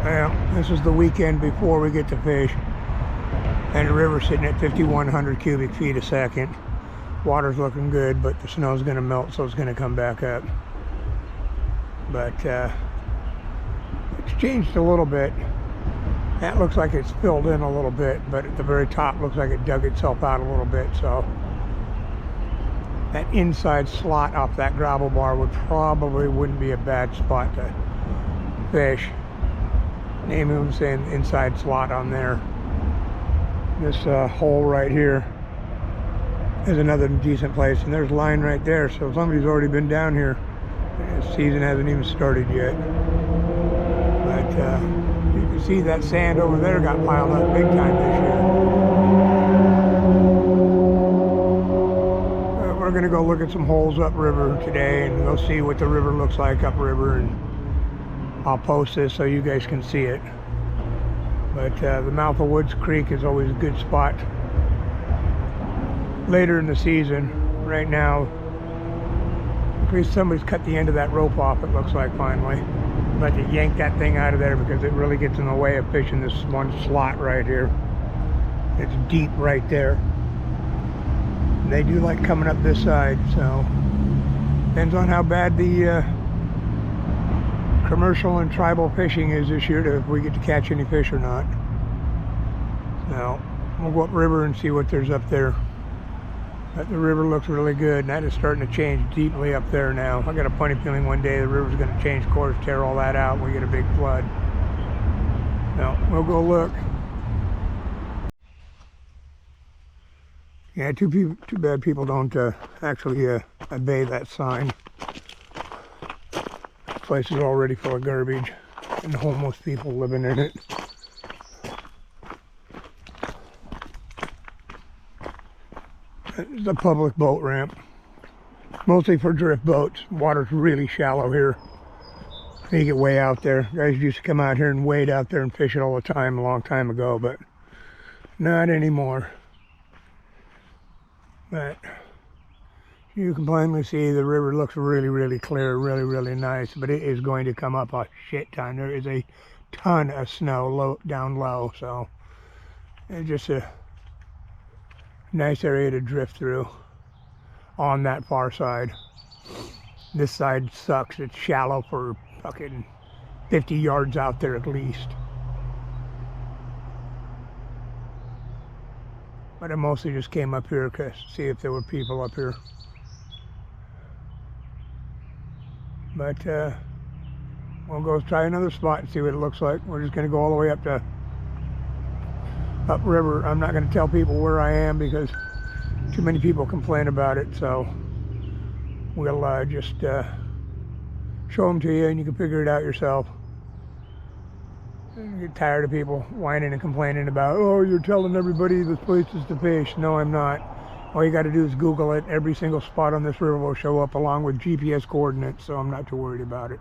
Well, this is the weekend before we get to fish, and the river's sitting at 5,100 cubic feet a second. Water's looking good, but the snow's going to melt, so it's going to come back up. But it's changed a little bit. That looks like it's filled in a little bit, but at the very top looks like it dug itself out a little bit. So that inside slot off that gravel bar wouldn't be a bad spot to fish. Name of them saying inside slot on there. This hole right here is another decent place, and there's line right there, so somebody's already been down here. The season hasn't even started yet, but you can see that sand over there got piled up big time this year. We're gonna go look at some holes upriver today and go see what the river looks like upriver, and I'll post this so you guys can see it. But the mouth of Woods Creek is always a good spot later in the season. Right now, at least somebody's cut the end of that rope off, it looks like, finally. I'm about to yank that thing out of there because it really gets in the way of fishing this one slot right here. It's deep right there. And they do like coming up this side, so depends on how bad the commercial and tribal fishing is this year, to if we get to catch any fish or not. So we'll go upriver and see what there's up there. But the river looks really good, and that is starting to change deeply up there now. I got a funny feeling one day the river's going to change course, tear all that out, and we get a big flood. So we'll go look. Yeah, too bad people don't actually obey that sign. This place is already full of garbage and homeless people living in it. It's a public boat ramp, mostly for drift boats. Water's really shallow here. You get way out there. Guys used to come out here and wade out there and fish it all the time a long time ago, but not anymore. But you can plainly see the river looks really clear, really nice, but it is going to come up a shit ton. There is a ton of snow down low, so it's just a nice area to drift through on that far side. This side sucks. It's shallow for fucking 50 yards out there at least. But I mostly just came up here to see if there were people up here. But we'll go try another spot and see what it looks like. We're just going to go all the way upriver. I'm not going to tell people where I am because too many people complain about it, so we'll just show them to you and you can figure it out yourself. You get tired of people whining and complaining about, oh, you're telling everybody this place is to fish. No, I'm not. All you got to do is Google it. Every single spot on this river will show up along with GPS coordinates, so I'm not too worried about it.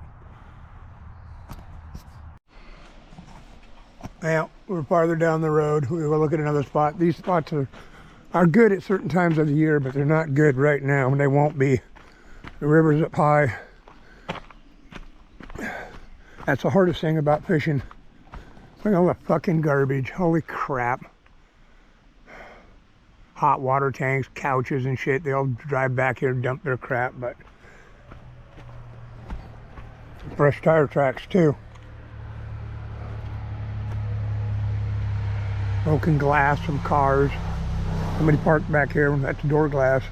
Well, we're farther down the road. We will look at another spot. These spots are good at certain times of the year, but they're not good right now, and they won't be. The river's up high. That's the hardest thing about fishing. Look at all the fucking garbage. Holy crap. Hot water tanks, couches and shit. They all drive back here and dump their crap, but fresh tire tracks too. Broken glass from cars. Somebody parked back here. That's door glass.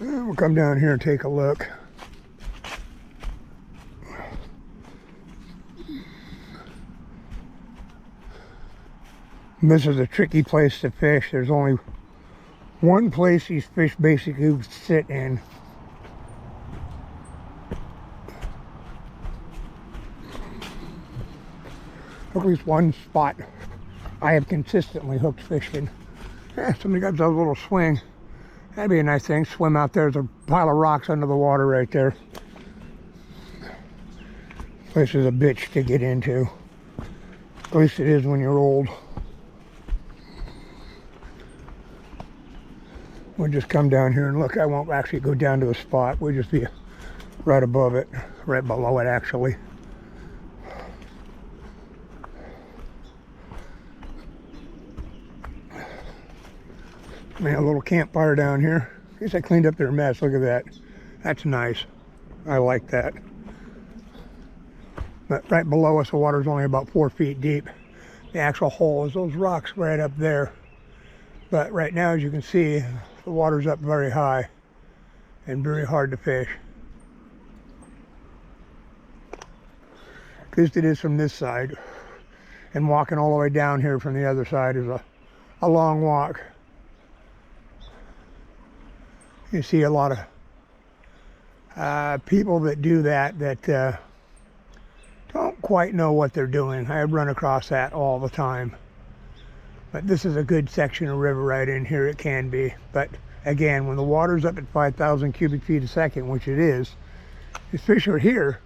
And we'll come down here and take a look. This is a tricky place to fish. There's only one place these fish basically sit in. At least one spot I have consistently hooked fish in. Yeah, somebody got that little swing. That'd be a nice thing. Swim out there. There's a pile of rocks under the water right there. This is a bitch to get into. At least it is when you're old. We'll just come down here and look. I won't actually go down to the spot. We'll just be right above it, right below it actually. Made a little campfire down here. I guess I cleaned up their mess. Look at that. That's nice. I like that. But right below us, the water's only about 4 feet deep. The actual hole is those rocks right up there. But right now, as you can see, the water's up very high and very hard to fish. At least it is from this side. And walking all the way down here from the other side is a long walk. You see a lot of people that do that don't quite know what they're doing. I run across that all the time. But this is a good section of river right in here. It can be. But again, when the water's up at 5,000 cubic feet a second, which it is, these fish are here,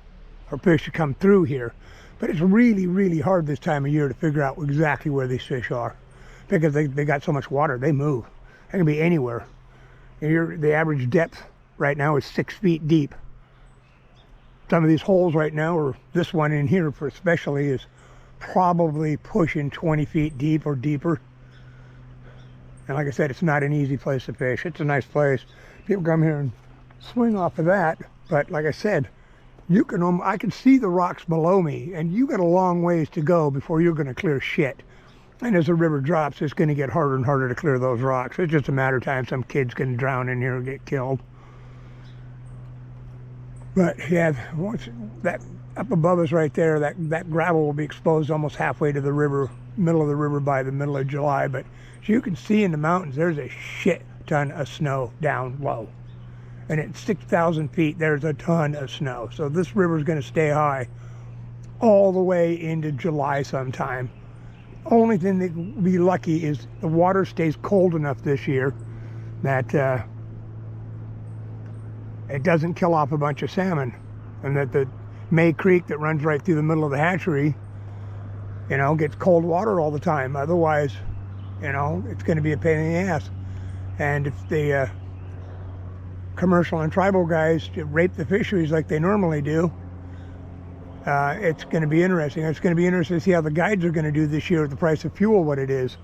or fish to come through here. But it's really, really hard this time of year to figure out exactly where these fish are. Because they got so much water, they move. They can be anywhere. The average depth right now is 6 feet deep. Some of these holes right now, or this one in here for especially, is probably pushing 20 feet deep or deeper. And like I said, it's not an easy place to fish. It's a nice place. People come here and swing off of that. But like I said, I can see the rocks below me, and you got a long ways to go before you're going to clear shit. And as the river drops, it's going to get harder and harder to clear those rocks. It's just a matter of time. Some kid's going to drown in here and get killed. But yeah, once that up above us right there, that gravel will be exposed almost halfway to the river, middle of the river by the middle of July. But as you can see in the mountains, there's a shit ton of snow down low. And at 6,000 feet, there's a ton of snow. So this river's going to stay high all the way into July sometime. Only thing that will be lucky is the water stays cold enough this year that it doesn't kill off a bunch of salmon, and that the May Creek that runs right through the middle of the hatchery, gets cold water all the time. Otherwise, it's going to be a pain in the ass. And if the commercial and tribal guys rape the fisheries like they normally do, it's going to be interesting. It's going to be interesting to see how the guides are going to do this year with the price of fuel, what it is.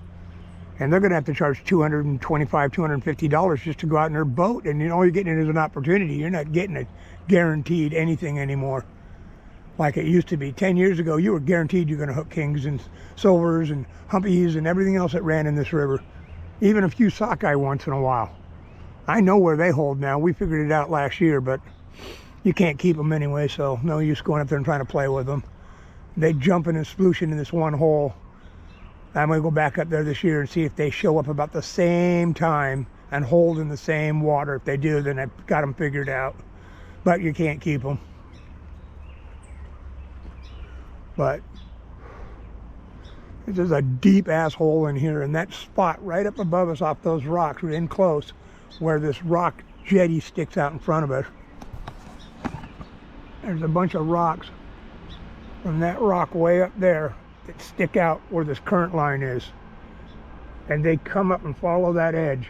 And they're going to have to charge $225, $250 just to go out in their boat. And all you're getting is an opportunity. You're not getting a guaranteed anything anymore like it used to be. 10 years ago, you were guaranteed you're going to hook kings and silvers and humpies and everything else that ran in this river. Even a few sockeye once in a while. I know where they hold now. We figured it out last year, but you can't keep them anyway, so no use going up there and trying to play with them. They jumping and splooshing in this one hole. I'm going to go back up there this year and see if they show up about the same time and hold in the same water. If they do, then I've got them figured out. But you can't keep them. But this is a deep ass hole in here, and that spot right up above us off those rocks, we're in close, where this rock jetty sticks out in front of us. There's a bunch of rocks from that rock way up there that stick out where this current line is, and they come up and follow that edge,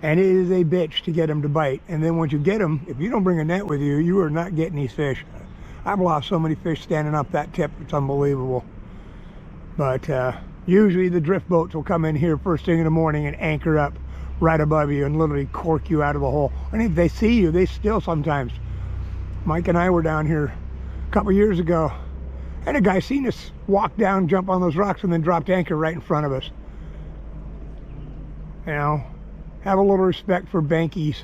and it is a bitch to get them to bite. And then once you get them, if you don't bring a net with you, you are not getting these fish. I've lost so many fish standing up that tip, it's unbelievable. But usually the drift boats will come in here first thing in the morning and anchor up right above you and literally cork you out of a hole. And if they see you, they still sometimes. Mike and I were down here a couple years ago, and a guy seen us walk down, jump on those rocks, and then dropped anchor right in front of us. Have a little respect for bankies.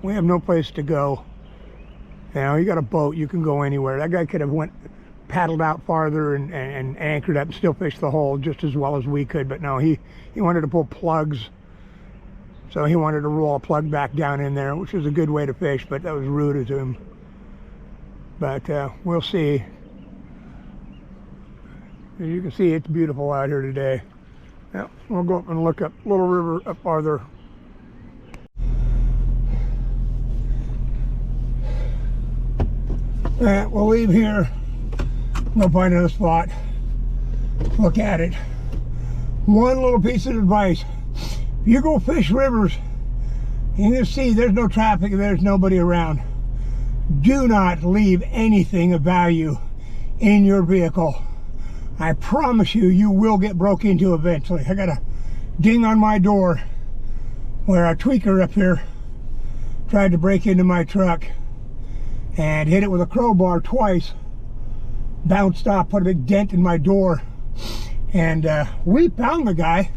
We have no place to go. You got a boat, you can go anywhere. That guy could have paddled out farther and anchored up and still fished the hole just as well as we could, but no, he wanted to pull plugs. So he wanted to roll a plug back down in there, which was a good way to fish, but that was rude of him. But we'll see. As you can see, it's beautiful out here today. Now, we'll go up and look up Little River up farther. Alright, we'll leave here. We'll find another spot. Look at it. One little piece of advice. If you go fish rivers, You can see there's no traffic, there's nobody around. Do not leave anything of value in your vehicle. I promise you, you will get broke into eventually. I got a ding on my door where a tweaker up here tried to break into my truck and hit it with a crowbar twice. Bounced off, put a big dent in my door. And we found the guy.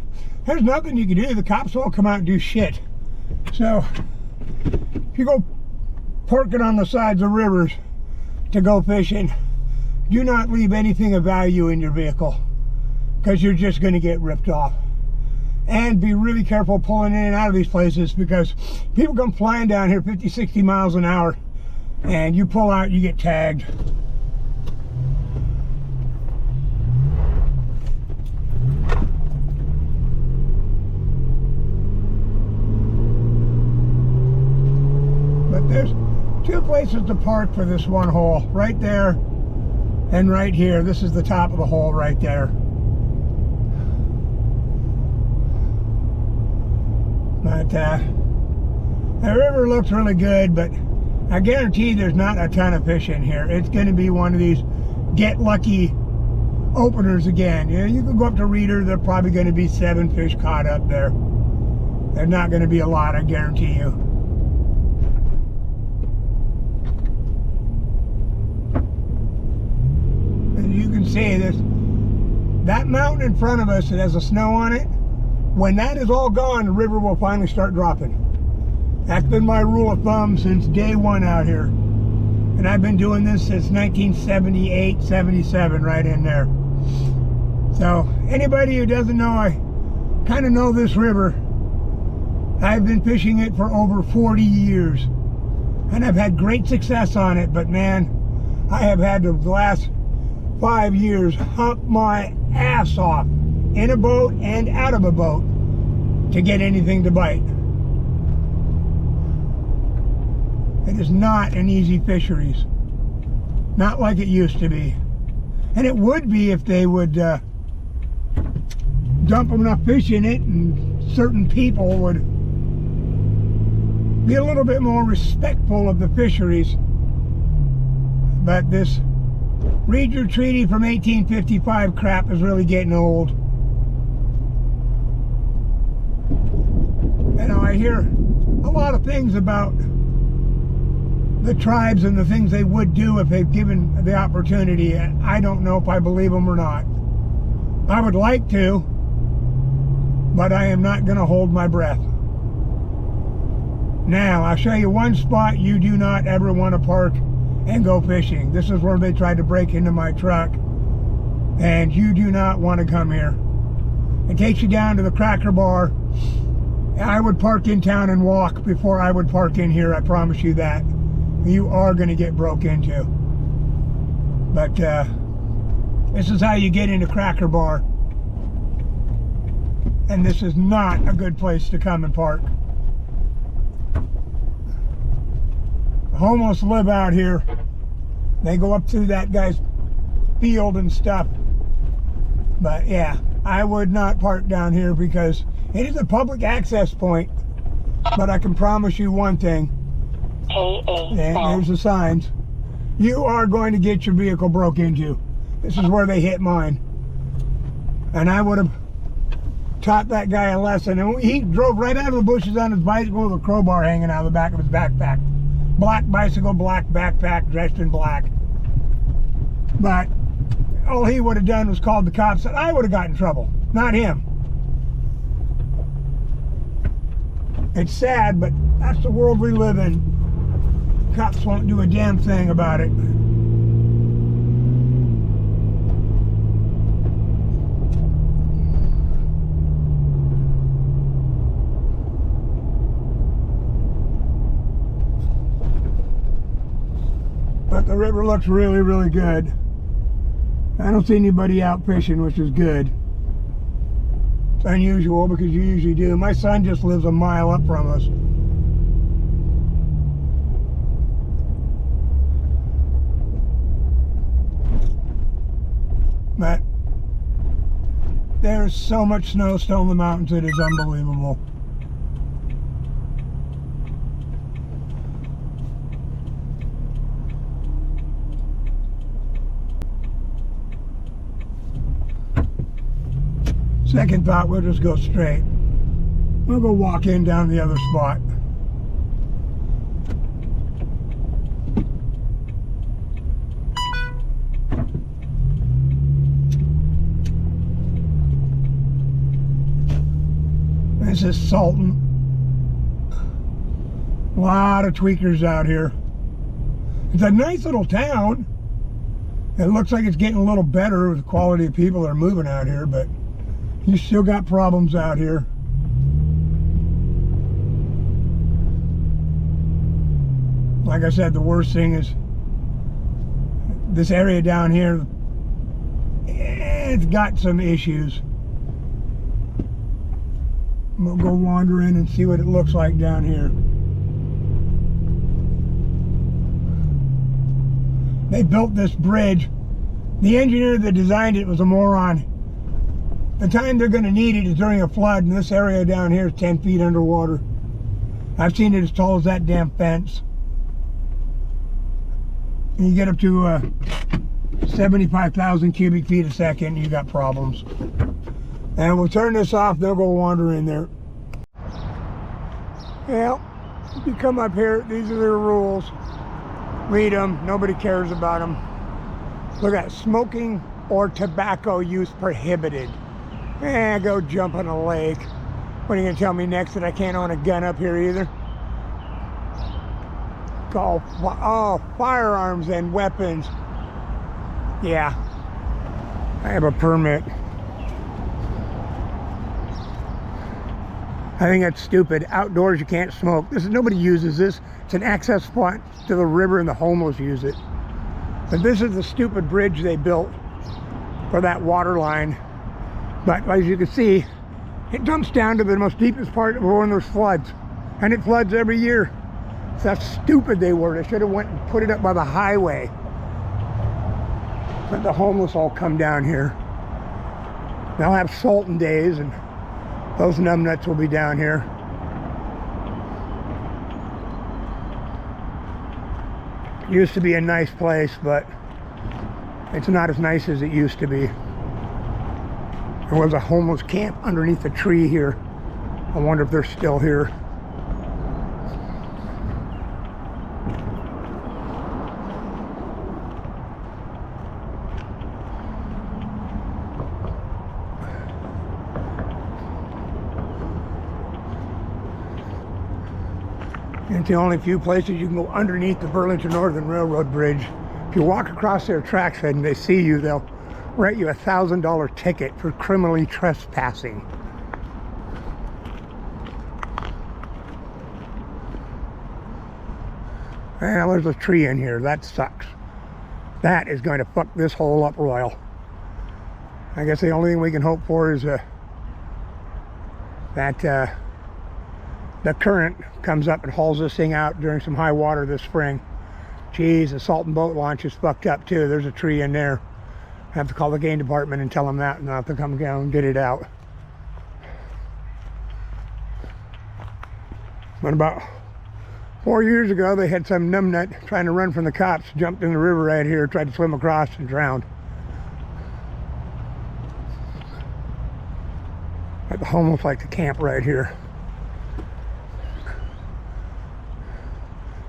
There's nothing you can do. The cops won't come out and do shit. So, if you go parking on the sides of rivers to go fishing, do not leave anything of value in your vehicle, because you're just going to get ripped off. And be really careful pulling in and out of these places, because people come flying down here 50, 60 miles an hour, and you pull out, you get tagged. But there's two places to park for this one hole, right there and right here. This is the top of the hole right there. But the river looks really good, but I guarantee there's not a ton of fish in here. It's going to be one of these get lucky openers again. You know, you can go up to Reeder, there's probably going to be 7 fish caught up there. There's not going to be a lot, I guarantee you. And you can see this, that mountain in front of us that has the snow on it, when that is all gone, the river will finally start dropping. That's been my rule of thumb since day one out here. And I've been doing this since 1978, 77, right in there. So, anybody who doesn't know, I kind of know this river. I've been fishing it for over 40 years. And I've had great success on it, but man, I have had the last 5 years hump my ass off in a boat and out of a boat to get anything to bite. It is not an easy fisheries. Not like it used to be. And it would be if they would dump enough fish in it, and certain people would be a little bit more respectful of the fisheries. But this Read Your Treaty from 1855 crap is really getting old. You know, I hear a lot of things about the tribes and the things they would do if they've given the opportunity. And I don't know if I believe them or not. I would like to, but I am not going to hold my breath. Now, I'll show you one spot you do not ever want to park and go fishing. This is where they tried to break into my truck, and you do not want to come here. It takes you down to the Cracker Bar. I would park in town and walk before I would park in here, I promise you that. You are going to get broke into. But this is how you get into Cracker Bar. And this is not a good place to come and park. The homeless live out here. They go up through that guy's field and stuff. But yeah, I would not park down here because it is a public access point. But I can promise you one thing. And there's the signs. You are going to get your vehicle broke into. This is where they hit mine. And I would have taught that guy a lesson. And he drove right out of the bushes on his bicycle with a crowbar hanging out of the back of his backpack. Black bicycle, black backpack, dressed in black. But all he would have done was called the cops, and I would have gotten in trouble, not him. It's sad, but that's the world we live in. Cops won't do a damn thing about it. But the river looks really, really good. I don't see anybody out fishing, which is good. It's unusual because you usually do. My son just lives a mile up from us. But there's so much snow still in the mountains, it is unbelievable. Second thought, we'll just go straight. We'll go walk in down the other spot. This is Sultan. A lot of tweakers out here. It's a nice little town. It looks like it's getting a little better with the quality of people that are moving out here, but you still got problems out here. Like I said, the worst thing is this area down here, it's got some issues. We'll go wander in and see what it looks like down here. They built this bridge. The engineer that designed it was a moron. The time they're going to need it is during a flood, and this area down here is 10 feet underwater. I've seen it as tall as that damn fence. And you get up to 75,000 cubic feet a second, you got problems. And we'll turn this off, they'll go wander in there. Well, if you come up here, these are their rules. Read them, nobody cares about them. Look at that, smoking or tobacco use prohibited. Go jump in a lake. What are you gonna tell me next, that I can't own a gun up here either? Oh, firearms and weapons. Yeah, I have a permit. I think that's stupid. Outdoors you can't smoke. Nobody uses this. It's an access spot to the river and the homeless use it. But this is the stupid bridge they built for that water line. But as you can see, it dumps down to the most deepest part of when there's floods. And it floods every year. So that's stupid they were. They should have went and put it up by the highway. But the homeless all come down here. They'll have Sultan days, and those numbnuts will be down here. It used to be a nice place, but it's not as nice as it used to be. There was a homeless camp underneath a tree here. I wonder if they're still here. It's the only few places you can go underneath the Burlington Northern Railroad Bridge. If you walk across their tracks and they see you, they'll write you a $1,000 ticket for criminally trespassing. Well, there's a tree in here. That sucks. That is going to fuck this hole up royal. I guess the only thing we can hope for is that the current comes up and hauls this thing out during some high water this spring. Geez, the Sultan boat launch is fucked up too. There's a tree in there. I have to call the game department and tell them that, and they'll have to come down and get it out. But about 4 years ago, they had some numbnut trying to run from the cops, jumped in the river right here, tried to swim across and drowned. But the homeless like to camp right here.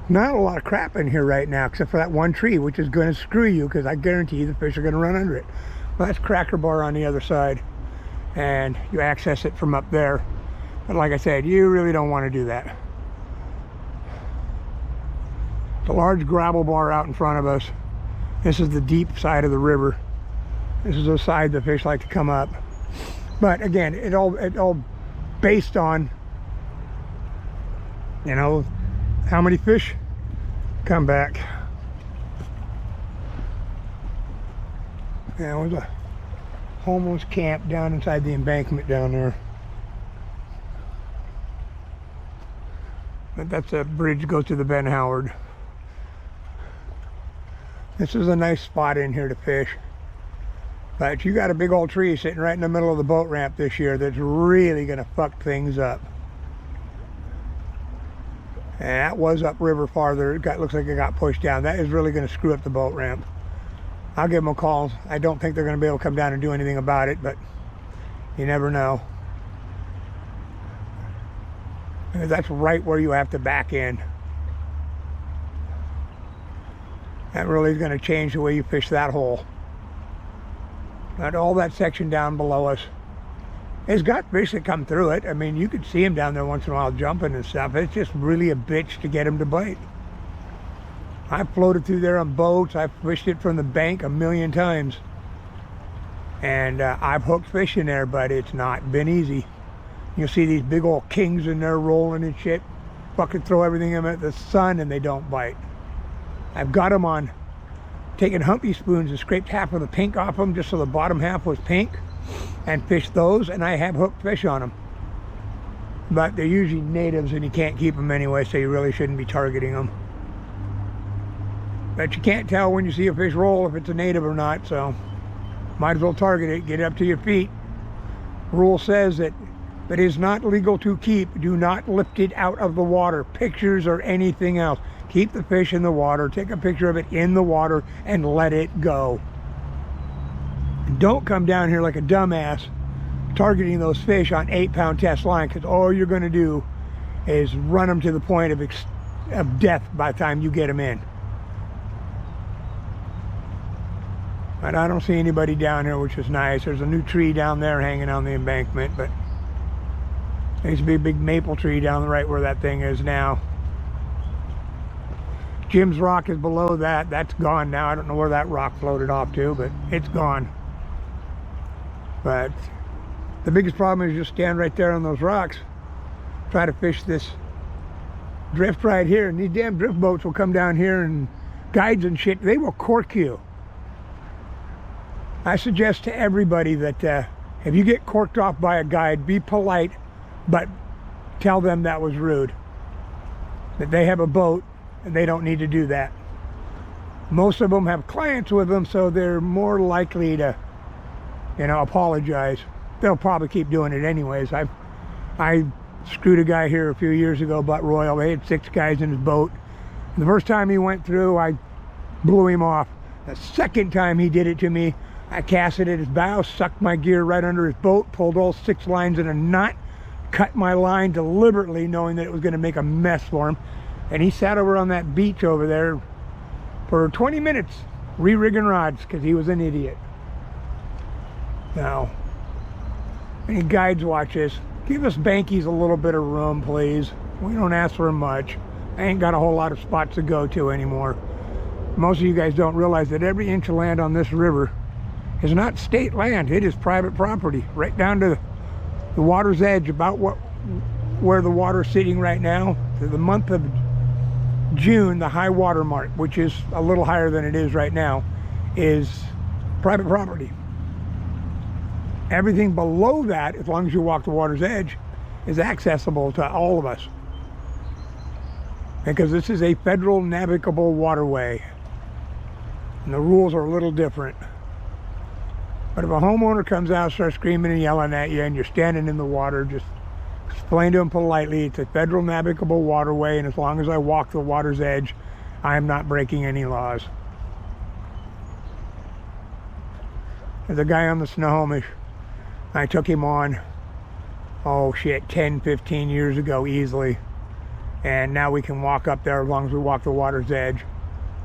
Not a lot of crap in here right now, except for that one tree, which is going to screw you, because I guarantee you the fish are going to run under it. Well, that's Cracker Bar on the other side, and you access it from up there. But like I said, you really don't want to do that. The large gravel bar out in front of us. This is the deep side of the river. This is the side the fish like to come up. But again, it all based on, you know, how many fish come back. Yeah, there's a homeless camp down inside the embankment down there. But that's a bridge that goes to the Ben Howard. This is a nice spot in here to fish. But you got a big old tree sitting right in the middle of the boat ramp this year that's really gonna fuck things up. And that was upriver farther. Looks like it got pushed down. That is really going to screw up the boat ramp. I'll give them a call. I don't think they're going to be able to come down and do anything about it, but You never know. And that's right where you have to back in. That really is going to change the way you fish that hole. But all that section down below us has got fish that come through it. I mean, you could see them down there once in a while jumping and stuff. It's just really a bitch to get them to bite. I've floated through there on boats. I've fished it from the bank a million times. And I've hooked fish in there, but it's not been easy. You'll see these big old kings in there rolling and shit. Fucking throw everything in at the sun and they don't bite. I've got them on taking humpy spoons and scraped half of the pink off them just so the bottom half was pink, and fished those, and I have hooked fish on them. But they're usually natives and you can't keep them anyway, so you really shouldn't be targeting them. But you can't tell when you see a fish roll if it's a native or not, so might as well target it, get it up to your feet. Rule says that if it is not legal to keep, do not lift it out of the water, pictures or anything else. Keep the fish in the water, take a picture of it in the water, and let it go. Don't come down here like a dumbass targeting those fish on 8-pound test line, because all you're going to do is run them to the point of death by the time you get them in. But I don't see anybody down here, which is nice. There's a new tree down there hanging on the embankment, but there used to be a big maple tree down right where that thing is now. Jim's rock is below that. That's gone now. I don't know where that rock floated off to, but it's gone. But the biggest problem is just stand right there on those rocks, try to fish this drift right here, and these damn drift boats will come down here, and guides and shit, they will cork you. I suggest to everybody that if you get corked off by a guide, be polite, but tell them that was rude. That they have a boat and they don't need to do that. Most of them have clients with them, so they're more likely to, you know, apologize. They'll probably keep doing it anyways. I screwed a guy here a few years ago, Butt Royal. They had 6 guys in his boat. And the first time he went through, I blew him off. The second time he did it to me, I casted at his bow, sucked my gear right under his boat, pulled all 6 lines in a knot, cut my line deliberately, knowing that it was going to make a mess for him. And he sat over on that beach over there for 20 minutes, re-rigging rods, because he was an idiot. Now, any guides watch this, give us bankies a little bit of room, please. We don't ask for much. I ain't got a whole lot of spots to go to anymore. Most of you guys don't realize that every inch of land on this river is not state land. It is private property, right down to the water's edge, about where the water's sitting right now. To the month of June, the high water mark, which is a little higher than it is right now, is private property. Everything below that, as long as you walk the water's edge, is accessible to all of us. Because this is a federal navigable waterway. And the rules are a little different. But if a homeowner comes out and starts screaming and yelling at you and you're standing in the water, just explain to them politely, it's a federal navigable waterway, and as long as I walk the water's edge, I am not breaking any laws. There's a guy on the Skykomish. I took him on, oh shit, 10, 15 years ago easily. And now we can walk up there as long as we walk the water's edge.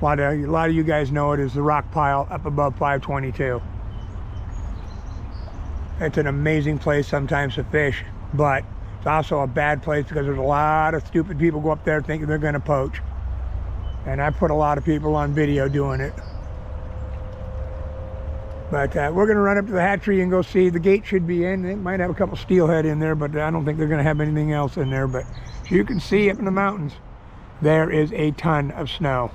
A lot of you guys know it as the rock pile up above 522. It's an amazing place sometimes to fish, but it's also a bad place because there's a lot of stupid people go up there thinking they're going to poach. And I put a lot of people on video doing it. But we're going to run up to the hatchery and go see. The gate should be in. It might have a couple steelhead in there, but I don't think they're going to have anything else in there. But as you can see up in the mountains, there is a ton of snow.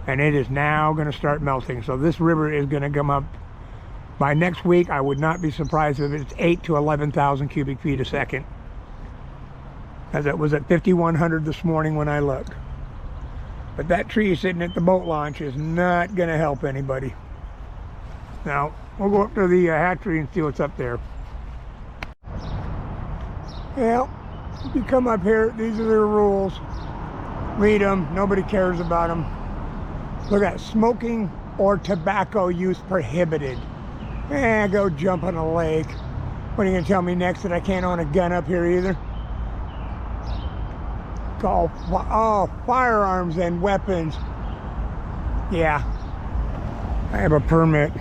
And it is now going to start melting. So this river is going to come up. By next week, I would not be surprised if it's 8,000 to 11,000 cubic feet a second. As it was at 5,100 this morning when I looked. But that tree sitting at the boat launch is not going to help anybody. Now, we'll go up to the hatchery and see what's up there. Well, if you come up here, these are the rules. Read them. Nobody cares about them. Look at smoking or tobacco use prohibited. Go jump in a lake. What are you going to tell me next, that I can't own a gun up here either? It's all, oh, firearms and weapons. Yeah, I have a permit.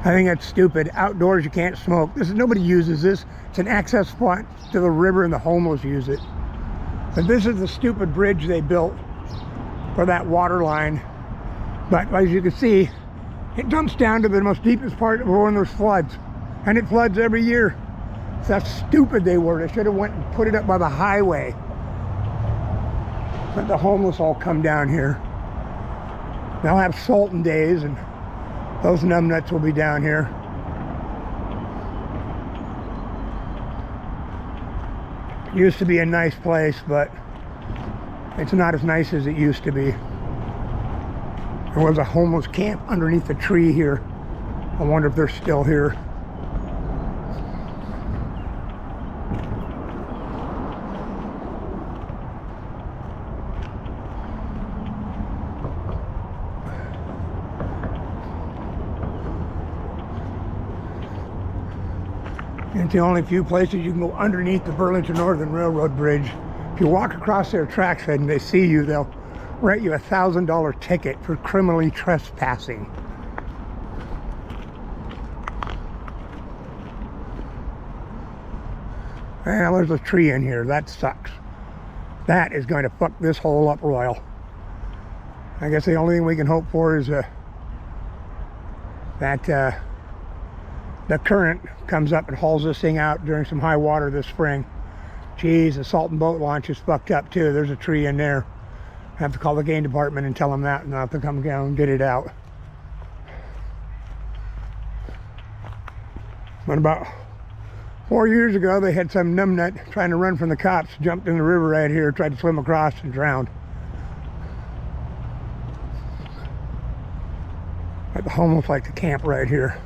I think that's stupid. Outdoors you can't smoke. Nobody uses this. It's an access spot to the river and the homeless use it. But this is the stupid bridge they built for that water line. But as you can see, it dumps down to the most deepest part of when there's floods. And it floods every year. So that's stupid they were. They should have went and put it up by the highway. But the homeless all come down here. They'll have Sultan days, and those numbnuts will be down here. It used to be a nice place, but it's not as nice as it used to be. There was a homeless camp underneath the tree here. I wonder if they're still here. It's the only few places you can go underneath the Burlington Northern Railroad Bridge. If you walk across their tracks and they see you, they'll write you a $1,000 ticket for criminally trespassing. Well, there's a tree in here. That sucks. That is going to fuck this hole up royal. I guess the only thing we can hope for is that the current comes up and hauls this thing out during some high water this spring. Geez, the Sultan boat launch is fucked up too. There's a tree in there. I have to call the game department and tell them that, and they'll have to come down and get it out. But about 4 years ago, they had some numbnut trying to run from the cops, jumped in the river right here, tried to swim across and drowned. But the homeless like to camp right here.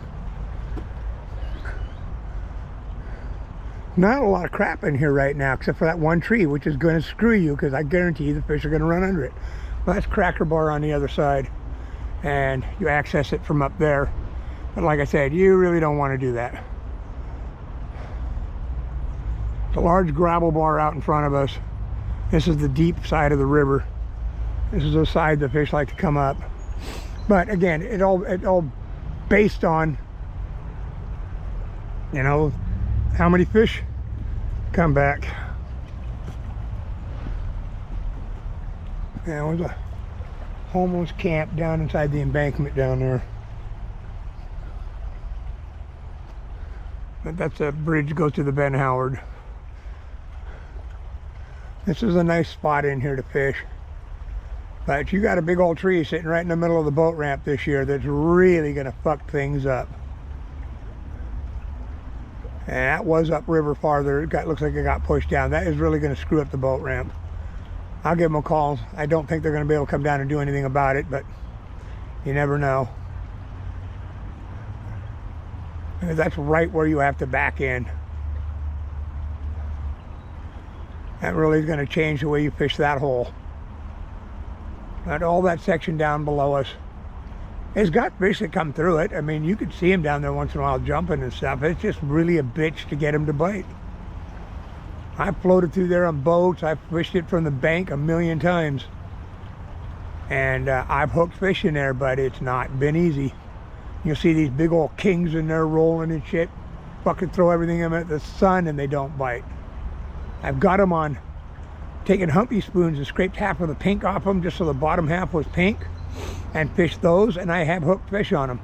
Not a lot of crap in here right now, except for that one tree, which is going to screw you, because I guarantee you the fish are going to run under it. Well, that's Cracker Bar on the other side, and you access it from up there. But like I said, you really don't want to do that. The large gravel bar out in front of us. This is the deep side of the river. This is the side the fish like to come up. But again, it all based on, you know, how many fish come back. Yeah, there's a homeless camp down inside the embankment down there. But that's a bridge that goes to the Ben Howard. This is a nice spot in here to fish. But you got a big old tree sitting right in the middle of the boat ramp this year that's really gonna fuck things up. And that was upriver farther. Looks like it got pushed down. That is really going to screw up the boat ramp. I'll give them a call. I don't think they're going to be able to come down and do anything about it, but you never know. That's right where you have to back in. That really is going to change the way you fish that hole. But all that section down below us, it's got fish that come through it. I mean, you could see them down there once in a while jumping and stuff. It's just really a bitch to get them to bite. I've floated through there on boats. I've fished it from the bank a million times. And I've hooked fish in there, but it's not been easy. You'll see these big old kings in there rolling and shit. Fucking throw everything in the sun and they don't bite. I've got them on taking humpy spoons and scraped half of the pink off them just so the bottom half was pink, and fished those, and I have hooked fish on them.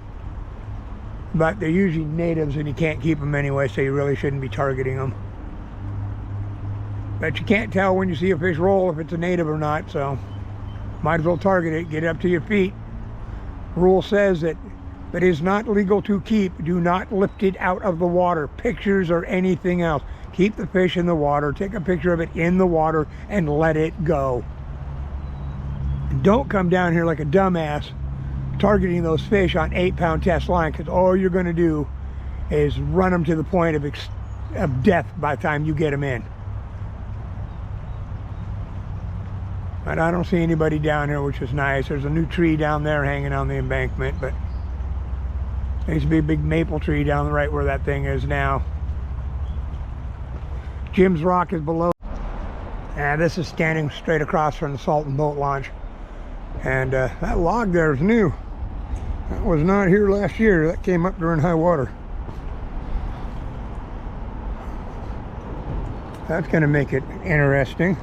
But they're usually natives and you can't keep them anyway, so you really shouldn't be targeting them. But you can't tell when you see a fish roll if it's a native or not, so might as well target it, get it up to your feet. Rule says that if it is not legal to keep, do not lift it out of the water, pictures or anything else. Keep the fish in the water, take a picture of it in the water, and let it go. Don't come down here like a dumbass targeting those fish on 8-pound test line, because all you're going to do is run them to the point of death by the time you get them in. But I don't see anybody down here, which is nice. There's a new tree down there hanging on the embankment, but There used to be a big maple tree down right where that thing is now. Jim's Rock is below. And this is standing straight across from the Salton boat launch. And that log there is new. That was not here last year. That came up during high water. That's going to make it interesting.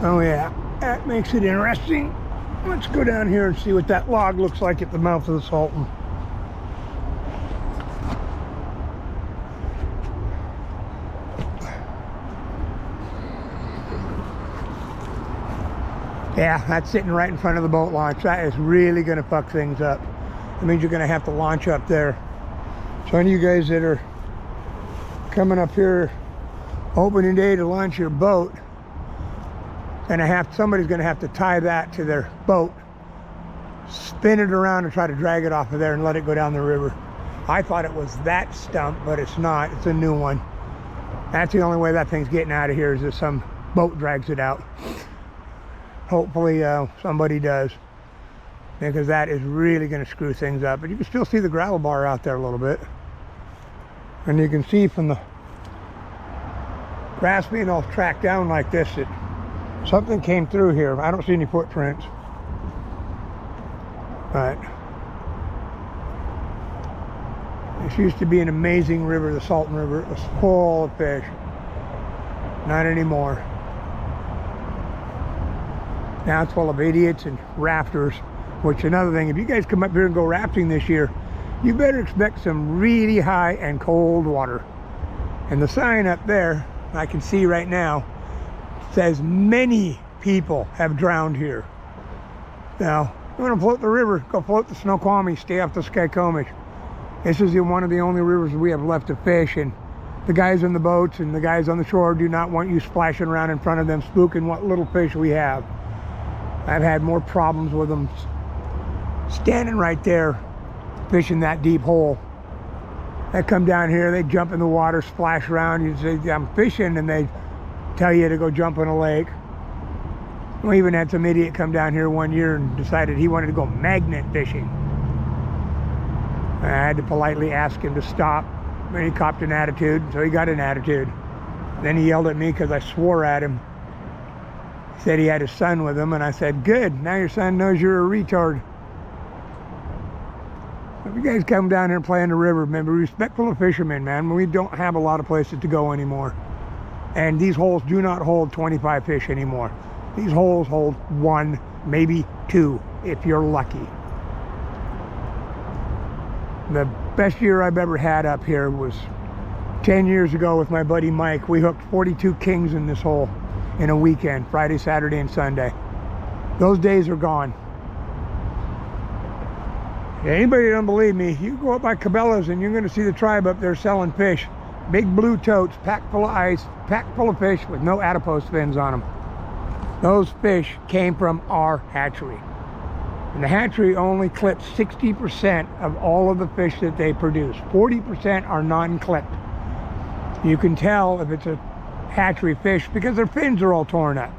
Oh yeah, that makes it interesting. Let's go down here and see what that log looks like at the mouth of the Salton. Yeah, that's sitting right in front of the boat launch. That is really going to fuck things up. That means you're going to have to launch up there. So any of you guys that are coming up here opening day to launch your boat, somebody's going to have to tie that to their boat, spin it around and try to drag it off of there and let it go down the river. I thought it was that stump, but it's not. It's a new one. That's the only way that thing's getting out of here, is if some boat drags it out. Hopefully somebody does, because that is really going to screw things up. But you can still see the gravel bar out there a little bit. And you can see from the grass being all tracked down like this that something came through here. I don't see any footprints. But this used to be an amazing river, the Salton River. It was full of fish. Not anymore. Now it's full of idiots and rafters, which another thing, if you guys come up here and go rafting this year, you better expect some really high and cold water. And the sign up there, I can see right now, says many people have drowned here. Now, you want to float the river, go float the Snoqualmie, stay off the Skykomish. This is one of the only rivers we have left to fish, and the guys in the boats and the guys on the shore do not want you splashing around in front of them, spooking what little fish we have. I've had more problems with them standing right there fishing that deep hole. They come down here, they jump in the water, splash around, you say, I'm fishing, and they tell you to go jump in a lake. We even had some idiot come down here one year and decided he wanted to go magnet fishing. I had to politely ask him to stop, and he copped an attitude, so he got an attitude. Then he yelled at me because I swore at him. He said he had his son with him, and I said, good, now your son knows you're a retard. If you guys come down here and play in the river, remember, be respectful of fishermen, man. We don't have a lot of places to go anymore. And these holes do not hold 25 fish anymore. These holes hold 1, maybe 2, if you're lucky. The best year I've ever had up here was 10 years ago with my buddy Mike. We hooked 42 kings in this hole in a weekend, Friday, Saturday, and Sunday. Those days are gone. Anybody that don't believe me, you go up by Cabela's and you're going to see the tribe up there selling fish. Big blue totes, packed full of ice, packed full of fish with no adipose fins on them. Those fish came from our hatchery. And the hatchery only clips 60% of all of the fish that they produce. 40% are non-clipped. You can tell if it's a hatchery fish because their fins are all torn up.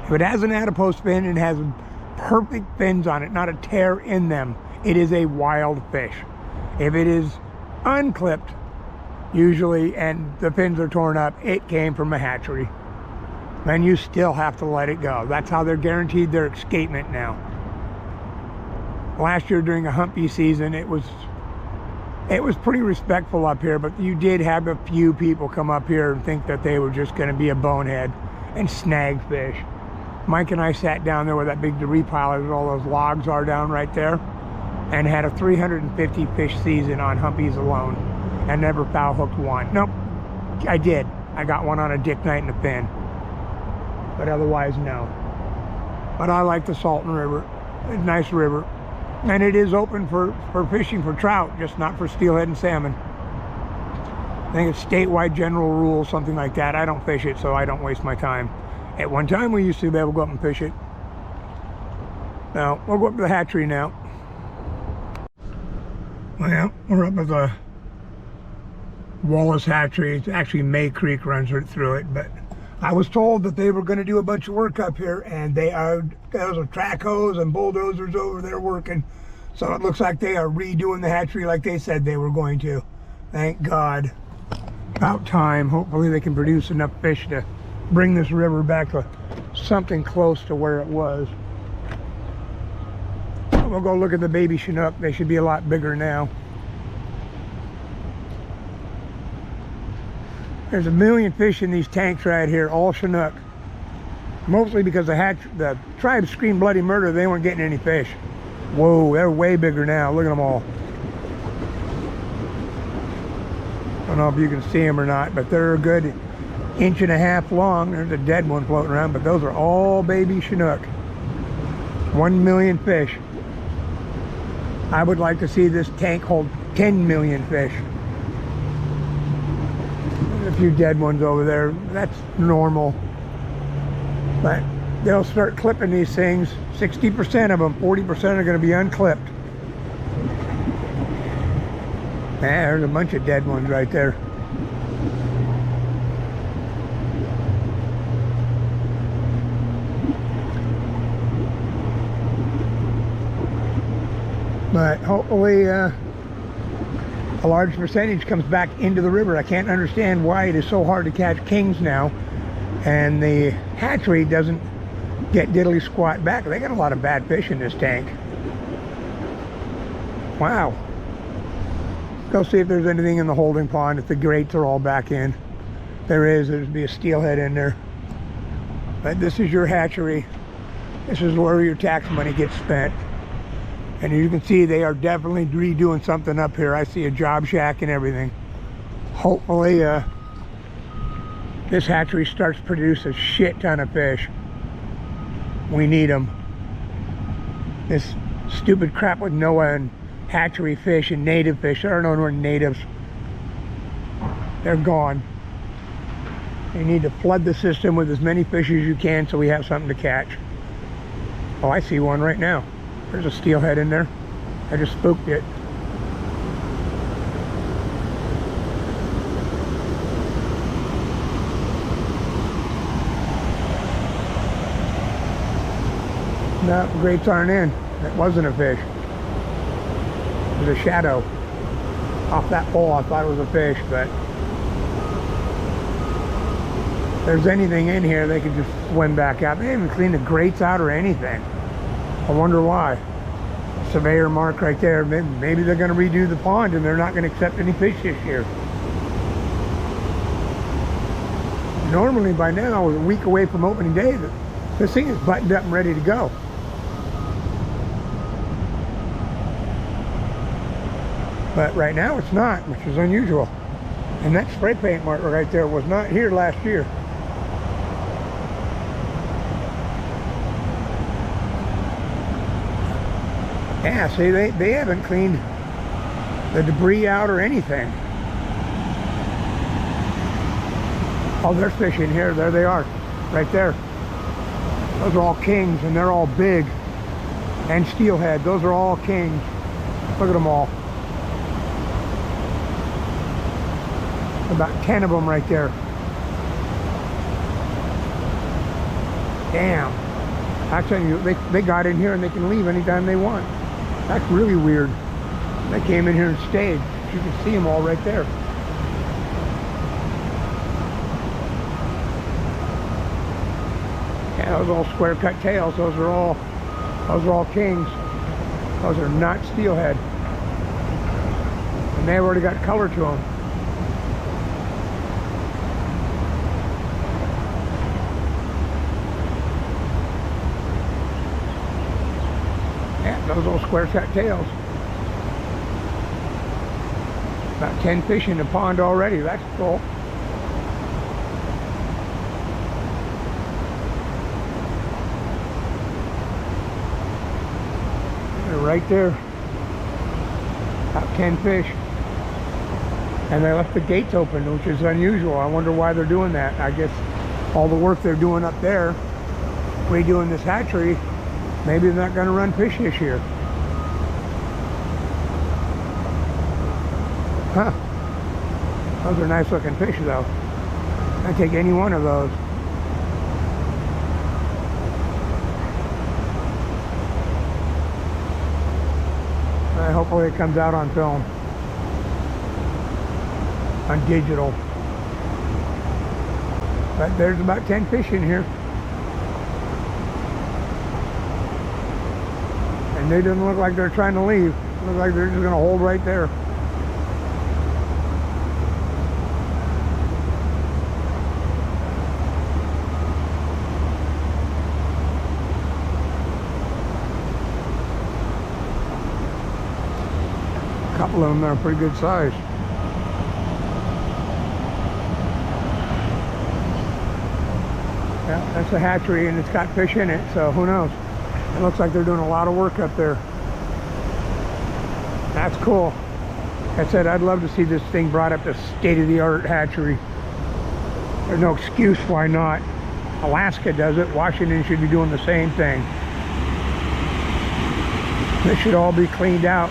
If it has an adipose fin and has perfect fins on it, not a tear in them, it is a wild fish. If it is unclipped, usually, and the fins are torn up, it came from a hatchery. And you still have to let it go. That's how they're guaranteed their escapement now. Last year during a humpy season, it was pretty respectful up here, but you did have a few people come up here and think that they were just going to be a bonehead and snag fish. Mike and I sat down there where that big debris pile is, all those logs are down right there, and had a 350 fish season on humpies alone, and never foul hooked one. Nope, I did. I got one on a dick night in the fin, but otherwise no. But I like the Salton River. It's a nice river, and it is open for fishing for trout, just not for steelhead and salmon. I think it's statewide general rule, something like that. I don't fish it, so I don't waste my time. At one time we used to be able to go up and fish it. Now we'll go up to the hatchery now. Well, we're up at the Wallace hatchery. It's actually May Creek runs right through it, but I was told that they were going to do a bunch of work up here, and those are track hoes and bulldozers over there working. So it looks like they are redoing the hatchery like they said they were going to. Thank God. About time. Hopefully they can produce enough fish to bring this river back to something close to where it was. We'll go look at the baby Chinook. They should be a lot bigger now. There's a million fish in these tanks right here, all Chinook. Mostly because the tribe screamed bloody murder, they weren't getting any fish. Whoa, they're way bigger now. Look at them all. I don't know if you can see them or not, but they're a good 1.5 inches long. There's a dead one floating around, but those are all baby Chinook. 1 million fish. I would like to see this tank hold 10 million fish. A few dead ones over there, that's normal, but they'll start clipping these things. 60% of them, 40% are going to be unclipped. There's a bunch of dead ones right there. But hopefully a large percentage comes back into the river. I can't understand why it is so hard to catch kings now, and the hatchery doesn't get diddly squat back. They got a lot of bad fish in this tank. Wow. Go see if there's anything in the holding pond, if the grates are all back in. There is. There'd be a steelhead in there. But this is your hatchery. This is where your tax money gets spent. And you can see they are definitely redoing something up here. I see a job shack and everything. Hopefully this hatchery starts to produce a shit ton of fish. We need them. This stupid crap with NOAA and hatchery fish and native fish. There are no more natives. They're gone. You need to flood the system with as many fish as you can so we have something to catch. Oh, I see one right now. There's a steelhead in there. I just spooked it. No, the grates aren't in. That wasn't a fish. It was a shadow. Off that pole I thought it was a fish, but if there's anything in here, they could just swim back out. They haven't cleaned the grates out or anything. I wonder why. Surveyor mark right there. Maybe they're going to redo the pond and they're not going to accept any fish this year. Normally by now, a week away from opening day, this thing is buttoned up and ready to go. But right now it's not, which is unusual. And that spray paint mark right there was not here last year. Yeah, see, they haven't cleaned the debris out or anything. Oh, there's fish in here. There they are, right there. Those are all kings, and they're all big. And steelhead, those are all kings. Look at them all. About 10 of them right there. Damn. I tell you, they got in here and they can leave anytime they want. That's really weird. They came in here and stayed. You can see them all right there. Yeah, those are all square cut tails. Those are all kings. Those are not steelhead. And they've already got color to them. Those little square cut tails. About 10 fish in the pond already. That's cool. They're right there. About 10 fish. And they left the gates open, which is unusual. I wonder why they're doing that. I guess all the work they're doing up there, redoing this hatchery, maybe they're not going to run fish this year. Huh. Those are nice looking fish though. I'd take any one of those. Hopefully it comes out on film, on digital. But there's about 10 fish in here. And they didn't look like they're trying to leave. Look like they're just going to hold right there. A couple of them are pretty good size. Yeah, that's a hatchery and it's got fish in it, so who knows? It looks like they're doing a lot of work up there. That's cool. Like I said, I'd love to see this thing brought up to state-of-the-art hatchery. There's no excuse why not. Alaska does it. Washington should be doing the same thing. This should all be cleaned out.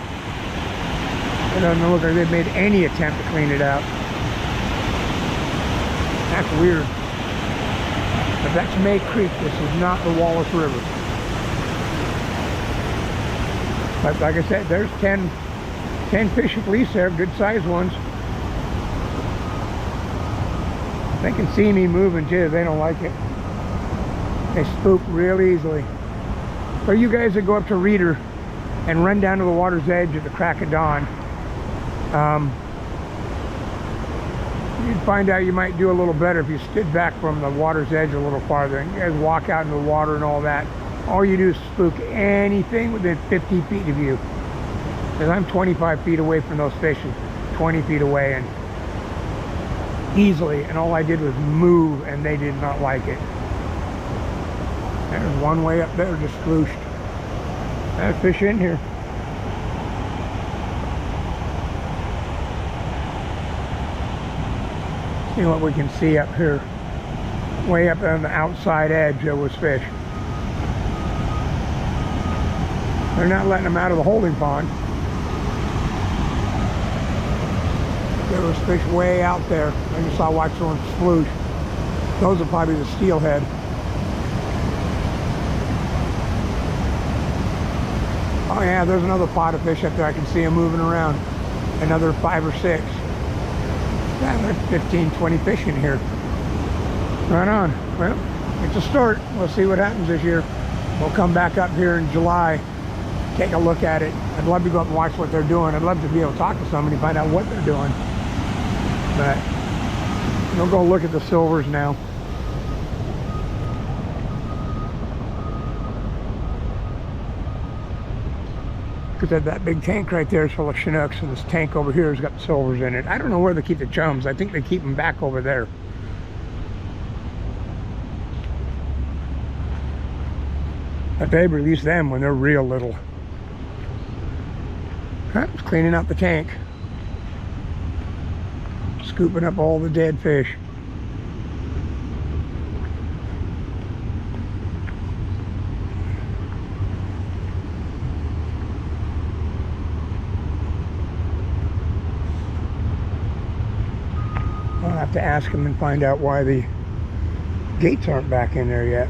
It doesn't look like they've made any attempt to clean it out. That's weird. But that's May Creek. This is not the Wallace River. But like I said, there's 10 fish at least there, good sized ones. They can see me moving too, they don't like it. They spook real easily. So you guys that go up to Reeder and run down to the water's edge at the crack of dawn, you'd find out you might do a little better if you stood back from the water's edge a little farther. And you guys walk out into the water and all that. All you do is spook anything within 50 feet of you. Because I'm 25 feet away from those fish, 20 feet away, and easily, and all I did was move, and they did not like it. There's one way up there, just flooshed. There's fish in here. See what we can see up here. Way up on the outside edge, there was fish. They're not letting them out of the holding pond. There was fish way out there. I just saw watch one sploosh. Those are probably the steelhead. Oh yeah, there's another pot of fish up there. I can see them moving around. Another 5 or 6. Yeah, there's 15, 20 fish in here. Right on. Well, it's a start. We'll see what happens this year. We'll come back up here in July. Take a look at it. I'd love to go up and watch what they're doing. I'd love to be able to talk to somebody, find out what they're doing. But we'll go look at the silvers now. Because that big tank right there is full of Chinooks, and this tank over here has got silvers in it. I don't know where they keep the chums. I think they keep them back over there. But they release them when they're real little. It's cleaning out the tank. Scooping up all the dead fish. I'll have to ask them and find out why the gates aren't back in there yet.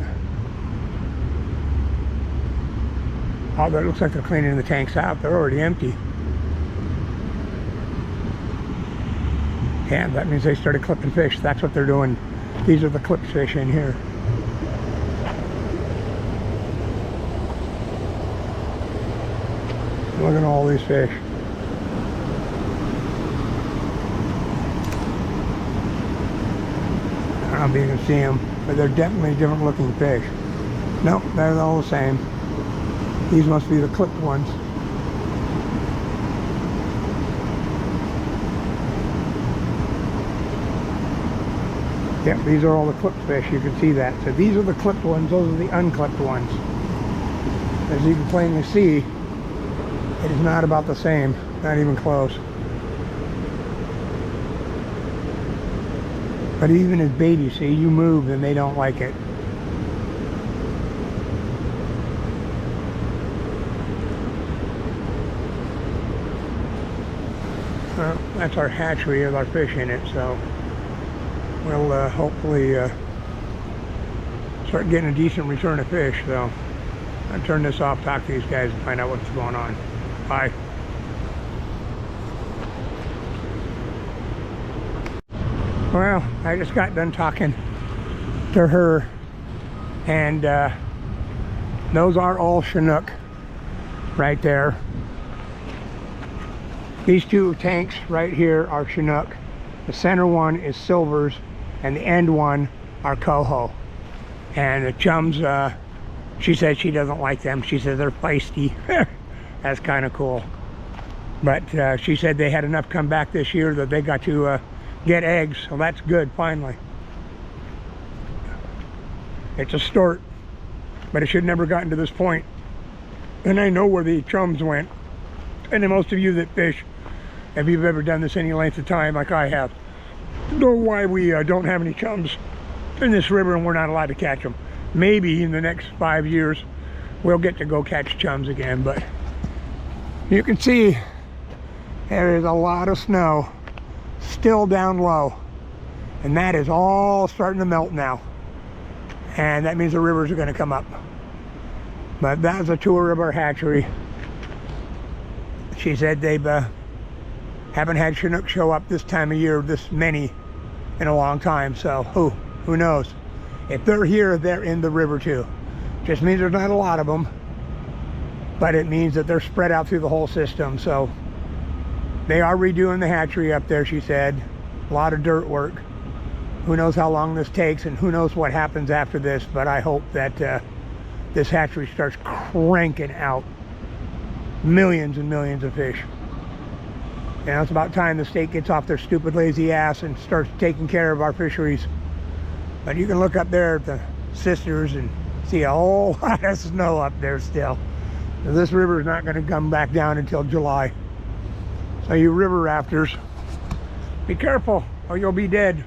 Oh, that looks like they're cleaning the tanks out. They're already empty. Yeah, that means they started clipping fish. That's what they're doing. These are the clipped fish in here. Look at all these fish. I don't know if you can see them, but they're definitely different looking fish. Nope, they're all the same. These must be the clipped ones. Yep, these are all the clipped fish. You can see that. So these are the clipped ones. Those are the unclipped ones. As you can plainly see, it is not about the same. Not even close. But even as bait, you see, you move and they don't like it. Well, that's our hatchery with our fish in it, so we'll hopefully start getting a decent return of fish. So I'll turn this off, talk to these guys, and find out what's going on. Bye. Well, I just got done talking to her, and those are all Chinook right there. These two tanks right here are Chinook. The center one is silvers, and the end one are coho. And the chums, she said she doesn't like them. She said they're feisty. That's kind of cool. But she said they had enough come back this year that they got to get eggs, so that's good, finally. It's a start, but it should never gotten to this point. And I know where the chums went. And then most of you that fish, if you've ever done this any length of time like I have, know why we don't have any chums in this river and we're not allowed to catch them. Maybe in the next 5 years we'll get to go catch chums again, but you can see there is a lot of snow still down low, and that is all starting to melt now, and that means the rivers are going to come up. But that's a tour of our hatchery. She said they've haven't had Chinook show up this time of year, this many, in a long time, so who knows. If they're here, they're in the river too. Just means there's not a lot of them, but it means that they're spread out through the whole system. So they are redoing the hatchery up there, she said. A lot of dirt work. Who knows how long this takes, and who knows what happens after this, but I hope that this hatchery starts cranking out millions and millions of fish. You know, it's about time the state gets off their stupid lazy ass and starts taking care of our fisheries. But you can look up there at the Sisters and see a whole lot of snow up there still. Now, this river is not going to come back down until July. So you river rafters, be careful or you'll be dead.